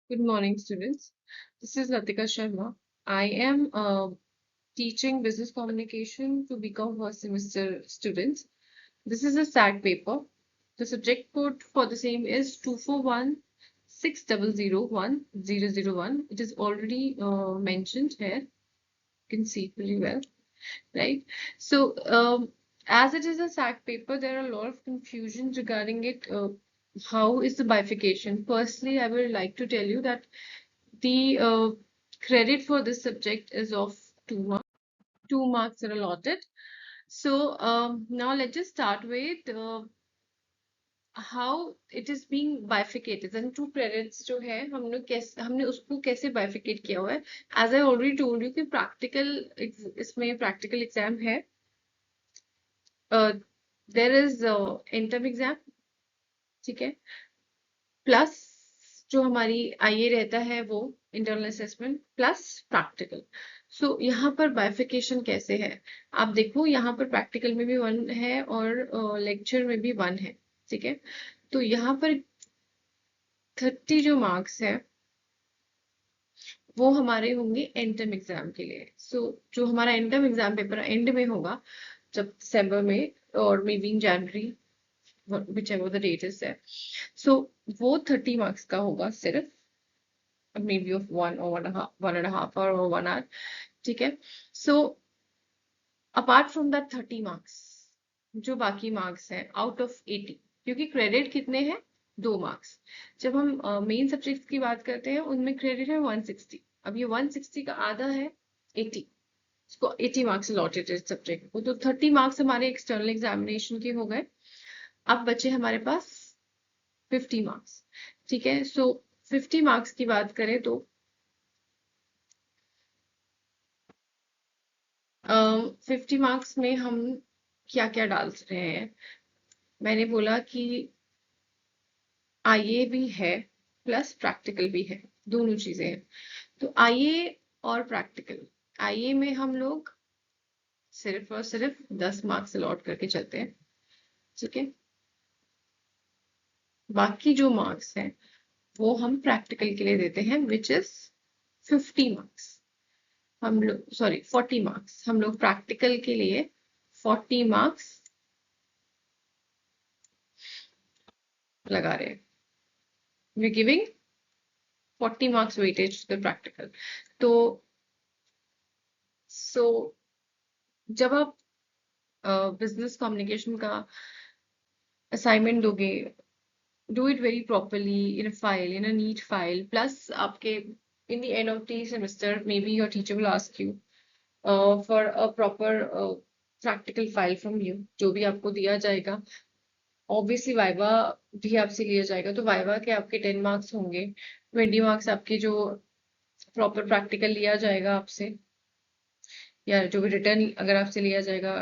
Good morning, students. This is Latika Sharma. I am teaching business communication to BCom first semester students. This is a SAT paper. The subject code for the same is 24160011001. It is already mentioned here. You can see pretty well, right? So, as it is a SAT paper, there are a lot of confusion regarding it. How is the bifurcation? Firstly, I would like to tell you that the credit for this subject is of 2 marks. 2 marks are allotted. So now let's just start with how it is being bifurcated. And 2 credits जो है हमने उसको कैसे bifurcate किया हुआ है. As I already told you कि इसमें practical exam है. There is interim exam, ठीक है, प्लस जो हमारी आईए रहता है वो इंटरनल असेसमेंट प्लस प्रैक्टिकल. सो यहाँ पर बाइफिकेशन कैसे है आप देखो. यहाँ पर प्रैक्टिकल में भी 1 है और लेक्चर में भी 1 है, ठीक है. तो यहाँ पर 30 जो मार्क्स है वो हमारे होंगे एंटम एग्जाम के लिए. सो जो हमारा एंटम एग्जाम पेपर एंड में होगा जब दिसंबर में और may be in January, whichever the date is there. So वो 30 मार्क्स का होगा सिर्फ, maybe of 1.5 hour or 1 hour, ठीक है. So apart from that 30 marks, जो बाकी मार्क्स हैं आउट ऑफ 80, क्योंकि क्रेडिट कितने हैं 2 मार्क्स. जब हम मेन सब्जेक्ट्स की बात करते हैं उनमें क्रेडिट है 160. अब ये 160 का आधा है 80. इसको 80 मार्क्स अलॉटेड है सब्जेक्ट को. तो 30 मार्क्स हमारे एक्सटर्नल एग्जामिनेशन के हो गए. अब बचे हमारे पास 50 मार्क्स, ठीक है. सो 50 मार्क्स की बात करें तो 50 मार्क्स में हम क्या क्या डाल रहे हैं. मैंने बोला कि आईए भी है प्लस प्रैक्टिकल भी है, दोनों चीजें हैं. तो आईए और प्रैक्टिकल, आईए में हम लोग सिर्फ और सिर्फ 10 मार्क्स अलॉट करके चलते हैं, ठीक है. बाकी जो मार्क्स हैं वो हम प्रैक्टिकल के लिए देते हैं विच इज 50 मार्क्स. हम लोग 40 मार्क्स हम लोग प्रैक्टिकल के लिए 40 मार्क्स लगा रहे हैं. we're giving 40 marks weightage to the practical. तो जब आप बिजनेस कम्युनिकेशन का असाइनमेंट दोगे, do it very properly in a file, in a neat file. Plus आपके in the end of the semester maybe your teacher will ask you for a proper practical file from you, जो भी आपको दिया जाएगा. Obviously viva भी आपसे लिया जाएगा. तो वाइवा के आपके 10 मार्क्स होंगे, 20 मार्क्स आपके जो प्रॉपर प्रैक्टिकल लिया जाएगा आपसे, या जो भी रिटर्न अगर आपसे लिया जाएगा,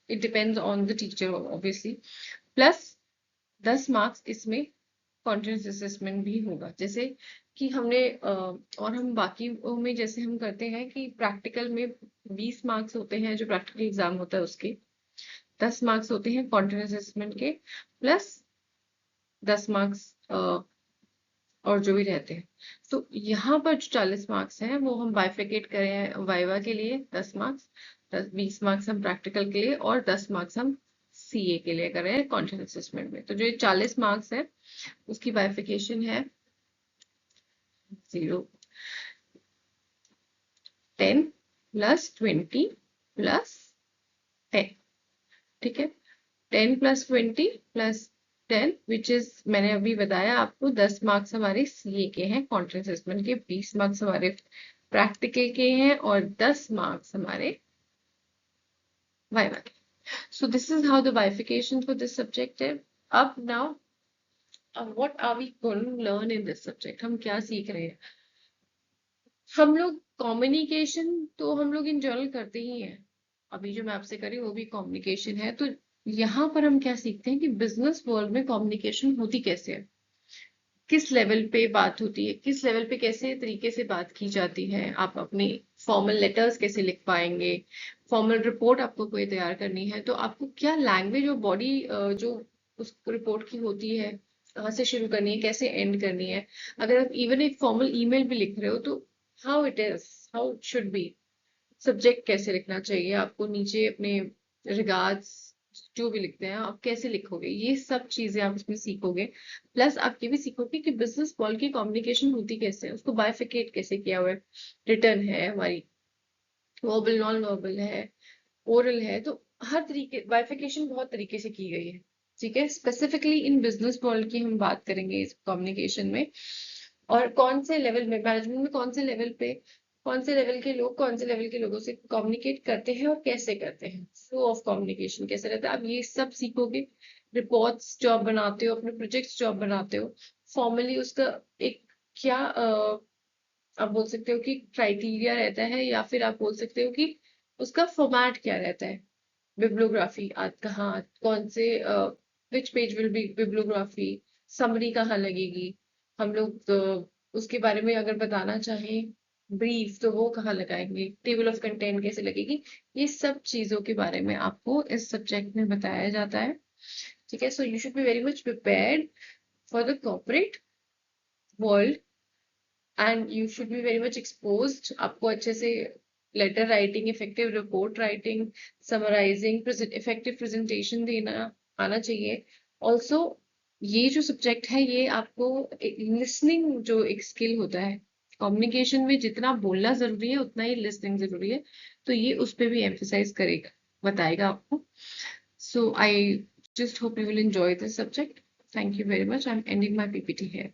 it depends on the teacher obviously. Plus 10 marks इसमें कॉन्फिडेंस असेसमेंट भी होगा. जैसे कि हमने और हम बाकी में जैसे हम करते हैं कि प्रैक्टिकल में 20 मार्क्स होते हैं जो प्रैक्टिकल एग्जाम होता है उसके, 10 मार्क्स होते हैं कॉन्फिडेंस असेसमेंट के, प्लस 10 मार्क्स और जो भी रहते हैं. तो यहाँ पर जो 40 मार्क्स हैं वो हम बाइफिकेट करें वाइवा के लिए 10 मार्क्स, 20 मार्क्स हम प्रैक्टिकल के लिए और 10 मार्क्स हम सीए के लिए कर रहे हैं कॉन्फिडेंस असेसमेंट में. तो जो 40 मार्क्स है उसकी बाइफिकेशन है 0, 10 प्लस 20 प्लस 10, ठीक है. 10 प्लस 20 प्लस 10 विच इज, मैंने अभी बताया आपको, 10 मार्क्स हमारे सीए के हैं कॉन्फिडेंस असेसमेंट के, 20 मार्क्स हमारे प्रैक्टिकल के हैं और 10 मार्क्स हमारे वाइवा के. So this is how the bifurcation for this subject है. अब now what are we going to learn in this subject. हम क्या सीख रहे हैं. हम लोग कम्युनिकेशन तो हम लोग इन जनरल करते ही हैं. अभी जो मैं आपसे करी वो भी कम्युनिकेशन है. तो यहाँ पर हम क्या सीखते हैं कि बिजनेस वर्ल्ड में कम्युनिकेशन होती कैसे है, किस लेवल पे बात होती है, किस लेवल पे कैसे तरीके से बात की जाती है. आप अपनी फॉर्मल लेटर्स कैसे लिख पाएंगे, फॉर्मल रिपोर्ट आपको कोई तैयार करनी है तो आपको क्या लैंग्वेज और बॉडी जो उस रिपोर्ट की होती है कहाँ से शुरू करनी है, कैसे एंड करनी है। अगर आप इवन एक फॉर्मल ईमेल भी लिख रहे हो तो how it is, how it should be, subject कैसे लिखना चाहिए आपको, नीचे अपने रिगार्ड्स जो भी लिखते हैं आप कैसे लिखोगे, ये सब चीजें आप इसमें सीखोगे। प्लस आप ये भी सीखोगे कि बिजनेस कॉल की कम्युनिकेशन होती कैसे है, उसको बाइफिकेट कैसे किया हुआ है। रिटर्न है हमारी, वर्बल नॉन वर्बल है, ओरल है, तो हर तरीके बाइफिकेशन बहुत तरीके से की गई है। ठीक है, स्पेसिफिकली इन बिजनेस वर्ल्ड की हम बात करेंगे इस कम्युनिकेशन में। और कौन से लेवल में, मैनेजमेंट में कौन से लेवल पे, कौन से लेवल के लोग कौन से लेवल के लोगों से कम्युनिकेट करते हैं और कैसे करते हैं, फ्लो ऑफ कम्युनिकेशन कैसे रहता है, आप ये सब सीखोगे। रिपोर्ट्स जो आप बनाते हो, अपने प्रोजेक्ट्स जो आप बनाते हो, फॉर्मली उसका एक क्या आप बोल सकते हो कि क्राइटेरिया रहता है, या फिर आप बोल सकते हो कि उसका फॉर्मेट क्या रहता है। बिब्लियोग्राफी आज कहाँ, कौन से which page will be bibliography, summary कहाँ लगेगी, हम लोग उसके बारे में अगर बताना चाहें ब्रीफ तो वो कहाँ लगाएंगे, टेबल ऑफ कंटेंट कैसे लगेगी, ये सब चीजों के बारे में आपको इस सब्जेक्ट में बताया जाता है। ठीक है, so you should be very much prepared for the corporate world and you should be very much exposed. आपको अच्छे से letter writing, effective report writing, summarizing, effective presentation देना आना चाहिए। ऑल्सो ये जो सब्जेक्ट है ये आपको लिसनिंग जो एक स्किल होता है, कम्युनिकेशन में जितना बोलना जरूरी है उतना ही लिसनिंग जरूरी है, तो ये उस पर भी एम्फेसाइज करेगा, बताएगा आपको। सो आई just hope you will enjoy this subject. Thank you very much. I'm ending my PPT here.